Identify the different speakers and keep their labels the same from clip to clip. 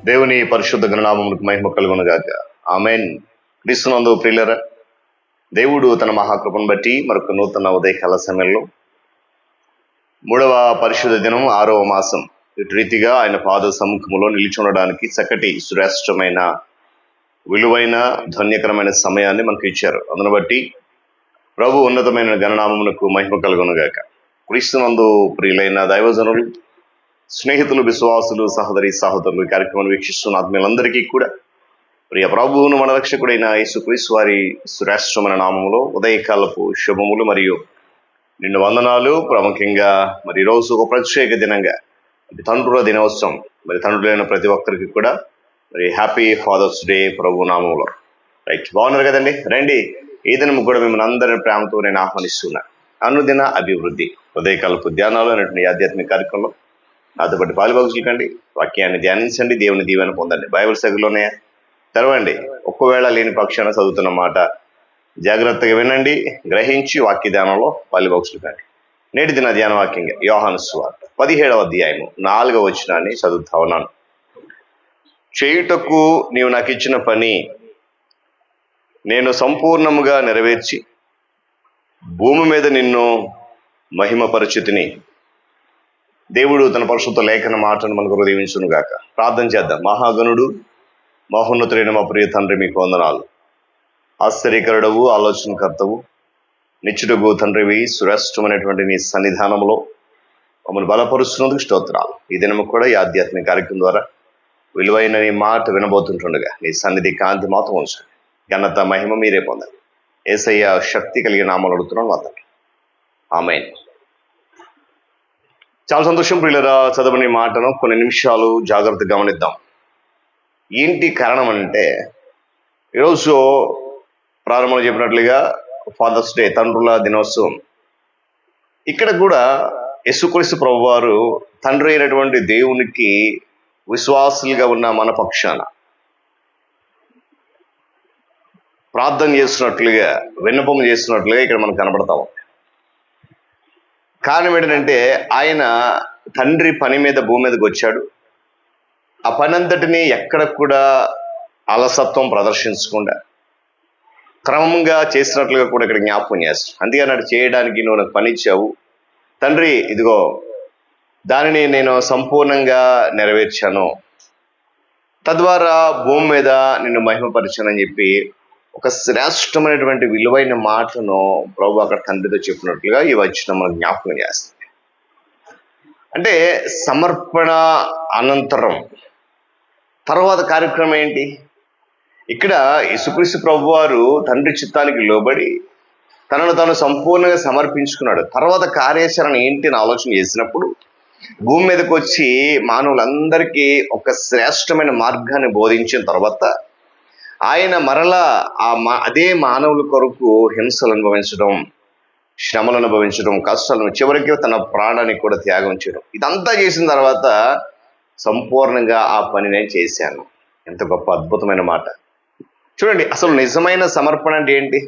Speaker 1: దేవుని పరిశుద్ధ గణనామములకు మహిమ కలుగునుగాక. ఆమేన్. క్రీస్తునందు ప్రియులారా, దేవుడు తన మహాకృపను బట్టి మరొక నూతన ఉదయకాల సమయంలో 3వ పరిశుద్ధ దినం 6వ మాసం ఇటు రీతిగా ఆయన పాద సముఖములో నిలిచి ఉండడానికి చక్కటి శ్రేష్టమైన విలువైన ధన్యకరమైన సమయాన్ని మనకు ఇచ్చారు. అందును బట్టి ప్రభు ఉన్నతమైన గణనామమునకు మహిమ కలుగునుగాక. క్రీస్తునందు ప్రియులైన దైవజనులు, స్నేహితులు, విశ్వాసులు, సహోదరి సహోదరులు ఈ కార్యక్రమాన్ని వీక్షిస్తున్న ఆత్మీయులందరికీ కూడా ప్రియ ప్రభువును మన రక్షకుడైన యేసుక్రీస్తు వారి శ్రేష్టమైన నామములో ఉదయకాలపు శుభములు మరియు నిన్ను వందనాలు. ప్రాముఖ్యంగా మరి ఈరోజు ఒక ప్రత్యేక దినంగా తండ్రుల దినోత్సవం. మరి తండ్రులైన ప్రతి ఒక్కరికి కూడా మరి హ్యాపీ ఫాదర్స్ డే ప్రభు నామంలో. రైట్, బాగున్నారు కదండి. రండి, ఈ దినం కూడా మిమ్మల్ని అందరిని ప్రేమతో నేను ఆహ్వానిస్తున్నా. అనుదిన అభివృద్ధి ఉదయకాలపు ధ్యానాలు అనేటువంటి ఆధ్యాత్మిక కార్యక్రమంలో నాతో పాటు పాలుభాగండి, వాక్యాన్ని ధ్యానించండి, దేవుని దీవెన పొందండి. బైబిల్ సగలోనే తెరవండి. ఒక్కవేళ లేని పక్షాన చదువుతున్న మాట జాగ్రత్తగా వినండి, గ్రహించి వాక్య ధ్యానంలో పాలుభాగండి. నేటి దిన ధ్యాన వాక్యంగా యోహాను సువార్త 17వ అధ్యాయము 4వ వచనాన్ని చదువుతా ఉన్నాను. చేయుటకు నీవు నాకు ఇచ్చిన పని నేను సంపూర్ణముగా నెరవేర్చి భూమి మీద నిన్ను మహిమపరచుతిని. దేవుడు తన పరిశుద్ధ లేఖన మాటను మనకు హృదయించును గాక. ప్రార్థన చేద్దాం. మహాగణుడు, మహోన్నతుడైన మా ప్రియ తండ్రి, మీకు వందనాలు. ఆశ్చర్యకరుడవు, ఆలోచనకర్తవు, నిత్యుడగు తండ్రివి, శ్రేష్టమైనటువంటి నీ సన్నిధానంలో మమ్మల్ని బలపరుస్తున్నందుకు స్తోత్రాలు. ఈ దినము కూడా ఈ ఆధ్యాత్మిక కార్యక్రమం ద్వారా విలువైన నీ మాట వినబోతుంటుండగా నీ సన్నిధి కాంతి మాత్రం ఉంచండి. ఘనత మహిమ మీరే పొందండి. యేసయ్య శక్తి కలిగిన నామములో అడుగుతున్నాను మా తండ్రి. ఆమేన్. చాలా సంతోషం ప్రియులరా. చదవని మాటను కొన్ని నిమిషాలు జాగ్రత్తగా గమనిద్దాం. ఏంటి కారణం అంటే, ఈరోజు ప్రారంభంలో చెప్పినట్లుగా ఫాదర్స్ డే, తండ్రుల దినోత్సవం. ఇక్కడ కూడా యేసుక్రీస్తు ప్రభువారు తండ్రి అయినటువంటి దేవునికి విశ్వాసులుగా ఉన్న మన పక్షాన ప్రార్థన చేస్తున్నట్లుగా, విన్నపం చేస్తున్నట్లుగా ఇక్కడ మనకు కనబడతాం. కారణం ఏంటంటే, ఆయన తండ్రి పని మీద భూమి మీదకి వచ్చాడు. ఆ పని అంతటినీ ఎక్కడ కూడా అలసత్వం ప్రదర్శించకుండా క్రమంగా చేసినట్లుగా కూడా ఇక్కడ జ్ఞాపకం చేస్తాడు. అందుకని అటు చేయడానికి నువ్వు నాకు పని ఇచ్చావు తండ్రి, ఇదిగో దానిని నేను సంపూర్ణంగా నెరవేర్చాను, తద్వారా భూమి మీద నిన్ను మహిమపరిచానని చెప్పి ఒక శ్రేష్టమైనటువంటి విలువైన మాటను ప్రభు అక్కడ తండ్రితో చెప్పినట్లుగా ఈ వచనం మనం జ్ఞాపకం చేస్తుంది. అంటే సమర్పణ అనంతరం తర్వాత కార్యక్రమం ఏంటి? ఇక్కడ యేసుక్రీస్తు ప్రభు వారు తండ్రి చిత్తానికి లోబడి తనను తాను సంపూర్ణంగా సమర్పించుకున్నాడు. తర్వాత కార్యాచరణ ఏంటి అని ఆలోచన చేసినప్పుడు భూమి మీదకి వచ్చి మానవులందరికీ ఒక శ్రేష్టమైన మార్గాన్ని బోధించిన తర్వాత ఆయన మరలా అదే మానవుల కొరకు హింసలు అనుభవించడం, శ్రమలు అనుభవించడం, కష్టాలను, చివరికి తన ప్రాణాన్ని కూడా త్యాగం చేయడం, ఇదంతా చేసిన తర్వాత సంపూర్ణంగా ఆ పని నేను చేశాను. ఎంత గొప్ప అద్భుతమైన మాట చూడండి. అసలు నిజమైన సమర్పణ అంటే ఏంటి?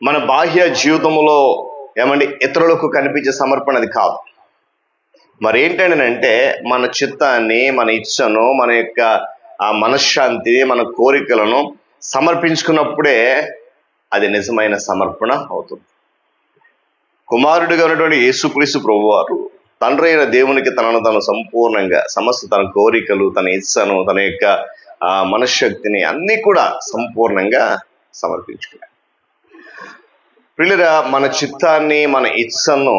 Speaker 1: మన బాహ్య జీవితంలో ఇతరులకు కనిపించే సమర్పణ అది కాదు. మరేంటంటే మన చిత్తాన్ని, మన ఇచ్చను, మన యొక్క ఆ మనశ్శాంతి, మన కోరికలను సమర్పించుకున్నప్పుడే అది నిజమైన సమర్పణ అవుతుంది. కుమారుడిగా ఉన్నటువంటి యేసుక్రీస్తు ప్రభువారు తండ్రి అయిన దేవునికి తనను తాను సంపూర్ణంగా సమస్త తన కోరికలు, తన ఇచ్చను, తన యొక్క మనశ్శక్తిని అన్నీ కూడా సంపూర్ణంగా సమర్పించుకున్నాడు. ప్రియులారా, మన చిత్తాన్ని, మన ఇచ్చను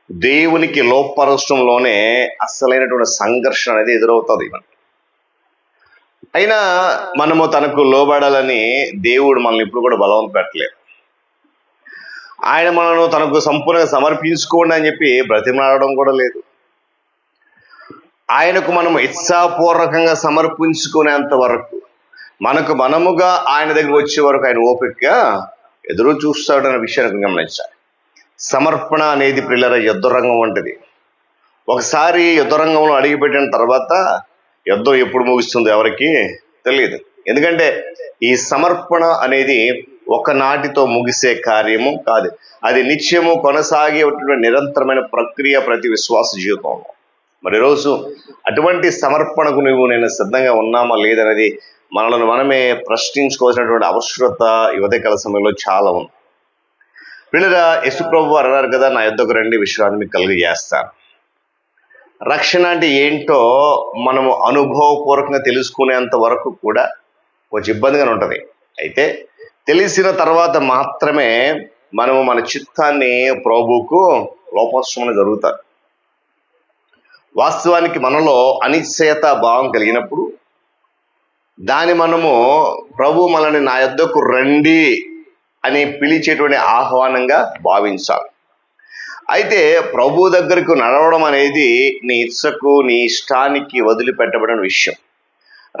Speaker 1: దేవునికి లోపరచడంలోనే అసలైనటువంటి సంఘర్షణ అనేది ఎదురవుతుంది. అయినా మనము తనకు లోబడాలని దేవుడు మనల్ని ఇప్పుడు కూడా బలవంతం పెట్టలేదు. ఆయన మనను తనకు సంపూర్ణంగా సమర్పించుకోండి అని చెప్పి బ్రతిమలాడడం కూడా లేదు. ఆయనకు మనం ఇచ్ఛాపూర్వకంగా సమర్పించుకునేంత వరకు, మనకు మనముగా ఆయన దగ్గర వచ్చే వరకు ఆయన ఓపికగా ఎదురు చూస్తాడన్న విషయాన్ని గమనించాలి. సమర్పణ అనేది ప్రియులారా యుద్ధరంగం వంటిది. ఒకసారి యుద్ధరంగంలో అడిగిపెట్టిన తర్వాత యుద్ధం ఎప్పుడు ముగుస్తుందో ఎవరికి తెలియదు. ఎందుకంటే ఈ సమర్పణ అనేది ఒకనాటితో ముగిసే కార్యము కాదు. అది నిత్యము కొనసాగే నిరంతరమైన ప్రక్రియ ప్రతి విశ్వాస జీవితంలో. మరి రోజు అటువంటి సమర్పణకు నువ్వు నేను సిద్ధంగా ఉన్నామా లేదనేది మనల్ని మనమే ప్రశ్నించుకోవాల్సినటువంటి అవసరత ఈ ఉదయకాల సమయంలో చాలా ఉంది. పిల్లరా, యేసు ప్రభు వారు అన్నారు కదా, నా యొద్దకు రండి విశ్రాంతి మీకు కలుగజేస్తాను. రక్షణ అంటే ఏంటో మనము అనుభవపూర్వకంగా తెలుసుకునేంత వరకు కూడా కొంచెం ఇబ్బందిగానే ఉంటుంది. అయితే తెలిసిన తర్వాత మాత్రమే మనము మన చిత్తాన్ని ప్రభువుకు లోపర్చడం జరుగుతుంది. వాస్తవానికి మనలో అనిశ్చయత భావం కలిగినప్పుడు దాన్ని మనము ప్రభు మనల్ని నా యొద్దకు రండి అని పిలిచేటువంటి ఆహ్వానంగా భావించాలి. అయితే ప్రభు దగ్గరకు నడవడం అనేది నీ ఇచ్చకు నీ ఇష్టానికి వదిలిపెట్టబడిన విషయం.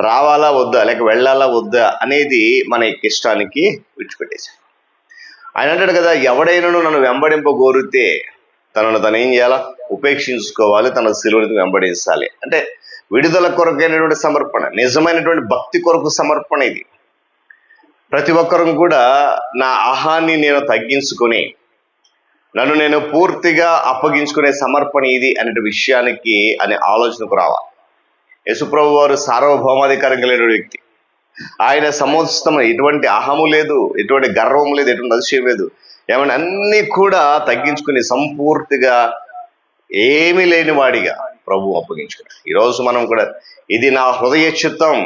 Speaker 1: రావాలా వద్దా లేక వెళ్ళాలా వద్దా అనేది మన ఇష్టానికి విడిచిపెట్టేశాడు. ఆయన అంటాడు కదా, ఎవడైనాను నన్ను వెంబడింపగోరితే తనను తను ఏం చేయాలా, ఉపేక్షించుకోవాలి, తన శిలువను వెంబడించాలి. అంటే విడుదల కొరకైనటువంటి సమర్పణ, నిజమైనటువంటి భక్తి కొరకు సమర్పణ ఇది. ప్రతి ఒక్కరు కూడా నా అహాన్ని నేను తగ్గించుకొని నన్ను నేను పూర్తిగా అప్పగించుకునే సమర్పణ ఇది అనే విషయానికి అనే ఆలోచనకు రావాలి. యేసుప్రభు వారు సార్వభౌమాధికారం కలిగిన వ్యక్తి. ఆయన సమస్తం, ఎటువంటి అహము లేదు, ఎటువంటి గర్వం లేదు, ఎటువంటి అతిశయం లేదు. ఏమైనా అన్ని కూడా తగ్గించుకుని సంపూర్తిగా ఏమీ లేని వాడిగా ప్రభు అప్పగించుకున్నాడు. ఈరోజు మనం కూడా ఇది నా హృదయ చిత్తం,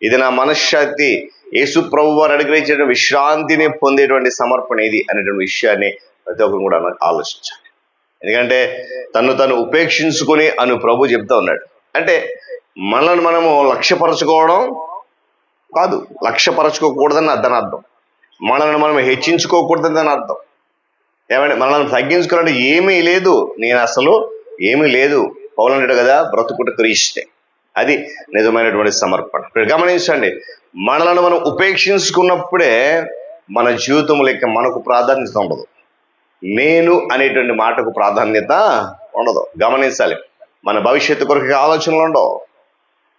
Speaker 1: ఇది నా మనశ్శాంతి, యేసు ప్రభు వారు అనుగ్రహించిన విశ్రాంతిని పొందేటువంటి సమర్పణ ఇది అనేటువంటి విషయాన్ని ప్రతి ఒక్కరు కూడా ఆలోచించాలి. ఎందుకంటే తను ఉపేక్షించుకుని అని ప్రభు చెప్తా ఉన్నాడు. అంటే మనల్ని మనము లక్ష్యపరచుకోవడం కాదు, లక్ష్యపరచుకోకూడదని దాని అర్థం. మనల్ని మనం హెచ్చించుకోకూడదని దాని అర్థం. ఏమంటే మనల్ని తగ్గించుకోవాలంటే ఏమీ లేదు, నేను అసలు ఏమీ లేదు, పౌలు అంటాడు కదా, బ్రతుకుట క్రీస్తే. అది నిజమైనటువంటి సమర్పణ. ఇప్పుడు గమనించండి, మనల్ని మనం ఉపేక్షించుకున్నప్పుడే మన జీవితం లెక్క మనకు ప్రాధాన్యత ఉండదు. నేను అనేటువంటి మాటకు ప్రాధాన్యత ఉండదు. గమనించాలి, మన భవిష్యత్తు కొరకు ఆలోచనలు ఉండవు.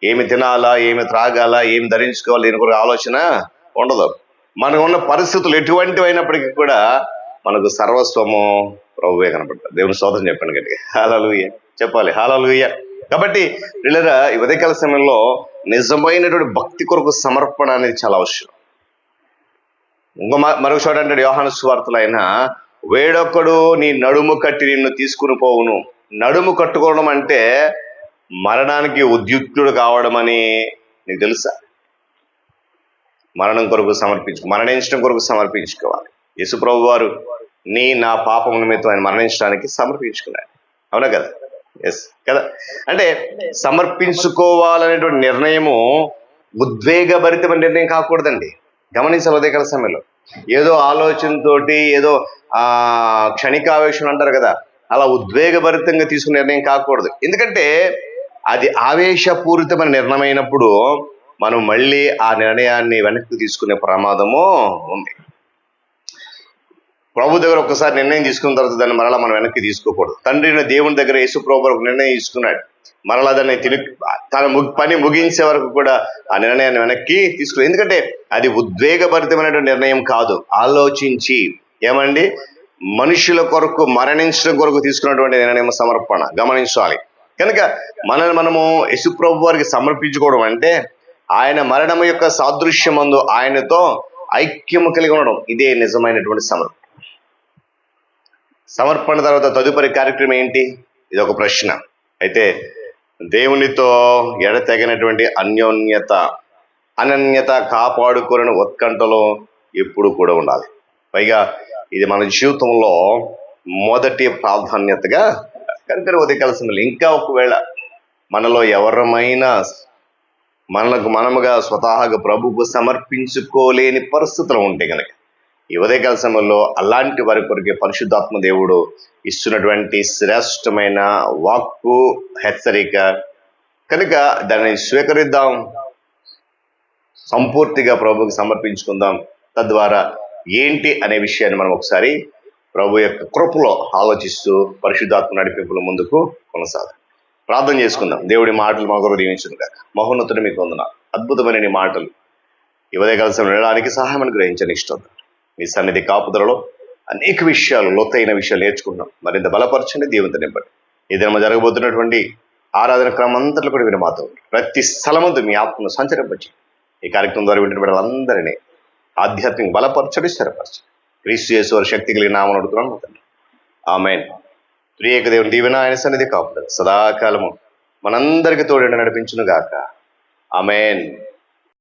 Speaker 1: ఏమి తినాలా, ఏమి త్రాగాలా, ఏమి ధరించుకోవాలి, దీని కొరకు ఆలోచన ఉండదు. మనకు ఉన్న పరిస్థితులు ఎటువంటివి అయినప్పటికీ కూడా మనకు సర్వస్వము ప్రభువే కనపడతారు. దేవుని స్తోత్రం చెప్పండి గట్టిగా, హల్లెలూయా చెప్పాలి, హల్లెలూయా. కాబట్టి వీళ్ళరా ఈ ఉదయకాల సమయంలో నిజమైనటువంటి భక్తి కొరకు సమర్పణ అనేది చాలా అవసరం. మరొక చోట అంటే యోహాను సువార్తలో ఆయన, వేడొక్కడు నీ నడుము కట్టి నిన్ను తీసుకుని పోవును. నడుము కట్టుకోవడం అంటే మరణానికి ఉద్యుక్తుడు కావడం అని నీకు తెలుసా? మరణం కొరకు మరణించడం కొరకు సమర్పించుకోవాలి. యేసుప్రభు వారు నా పాపం నిమిత్తం ఆయన మరణించడానికి సమర్పించుకున్నాడు. అవునా కదా? ఎస్ కదా. అంటే సమర్పించుకోవాలనేటువంటి నిర్ణయము ఉద్వేగభరితమైన నిర్ణయం కాకూడదండి. గమనించాలి, ఉదయకాల సమయంలో ఏదో ఆలోచనతోటి, ఏదో క్షణికావేశం అంటారు కదా, అలా ఉద్వేగభరితంగా తీసుకునే నిర్ణయం కాకూడదు. ఎందుకంటే అది ఆవేశపూరితమైన నిర్ణయం అయినప్పుడు మనం మళ్ళీ ఆ నిర్ణయాన్ని వెనక్కి తీసుకునే ప్రమాదము ఉంది. ప్రభు దగ్గర ఒక్కసారి నిర్ణయం తీసుకున్న తర్వాత దాన్ని మరలా మనం వెనక్కి తీసుకోకూడదు. తండ్రి దేవుని దగ్గర యేసు ప్రభు ఒక నిర్ణయం తీసుకున్నాడు, మరలా దాన్ని తన పని ముగించే వరకు కూడా ఆ నిర్ణయాన్ని వెనక్కి తీసుకోలేదు. ఎందుకంటే అది ఉద్వేగభరితమైనటువంటి నిర్ణయం కాదు, ఆలోచించి ఏమండి మనుషుల కొరకు మరణించడం కొరకు తీసుకున్నటువంటి నిర్ణయం సమర్పణ. గమనించాలి. కనుక మనల్ని మనము యేసు ప్రభు వారికి సమర్పించుకోవడం అంటే ఆయన మరణం యొక్క సాదృశ్యమందు ఆయనతో ఐక్యము కలిగి ఉండడం. ఇదే నిజమైనటువంటి సమర్పణ. సమర్పణ తర్వాత తదుపరి కార్యక్రమం ఏంటి? ఇది ఒక ప్రశ్న. అయితే దేవునితో ఎడతెగనటువంటి అనన్యత కాపాడుకోని ఉత్కంఠలో ఎప్పుడు కూడా ఉండాలి. పైగా ఇది మన జీవితంలో మొదటి ప్రాధాన్యతగా కనుక ఉదయకాల సమయంలో ఇంకా ఒకవేళ మనలో ఎవరమైనా మనముగా స్వతహాగా ప్రభువుకు సమర్పించుకోలేని పరిస్థితులు ఉంటే కనుక ఈ ఉదయకాల సమయంలో అలాంటి వారి కొరకే పరిశుద్ధాత్మ దేవుడు ఇస్తున్నటువంటి శ్రేష్టమైన వాక్కు, హెచ్చరిక. కనుక దాన్ని స్వీకరిద్దాం, సంపూర్తిగా ప్రభువుకి సమర్పించుకుందాం. తద్వారా ఏంటి అనే విషయాన్ని మనం ఒకసారి ప్రభు యొక్క కృపలో ఆలోచిస్తూ పరిశుద్ధాత్మ నడిపింపుల ముందుకు కొనసాగాలి. ప్రార్థన చేసుకుందాం. దేవుడి మాటలు మా కొరకు దీవించును గాక. మహోన్నతుడు మీకు వందనాలు. అద్భుతమైన నీ మాటలు ఈ ఉదయకాల సమయంలో వినడానికి సహాయం గ్రహించని ఇష్టం. మీ సన్నిధి కాపుదలలో అనేక విషయాలు, లోతైన విషయాలు నేర్చుకుంటున్నాం. మరింత బలపరచండి, దీవెనతో నింపండి. ఈ దినం జరగబోతున్నటువంటి ఆరాధన క్రమం అంతట్లో కూడా మీరు మాతో ఉండండి. ప్రతి స్థలమందు మీ ఆత్మను సంచరింపచ్చు. ఈ కార్యక్రమం ద్వారా వింటున్న బిడ్డలందరినీ ఆధ్యాత్మిక బలపరచడి, స్థిరపరచండి. క్రీస్తు యేసు వారి శక్తి కలిగిన నామమున అడుగుతున్నాను తండ్రి. ఆమేన్. త్రియేక దేవుని దీవెన, ఆయన సన్నిధి కాపుదల సదాకాలము మనందరికి తోడు నడిపించును గాక. ఆమేన్.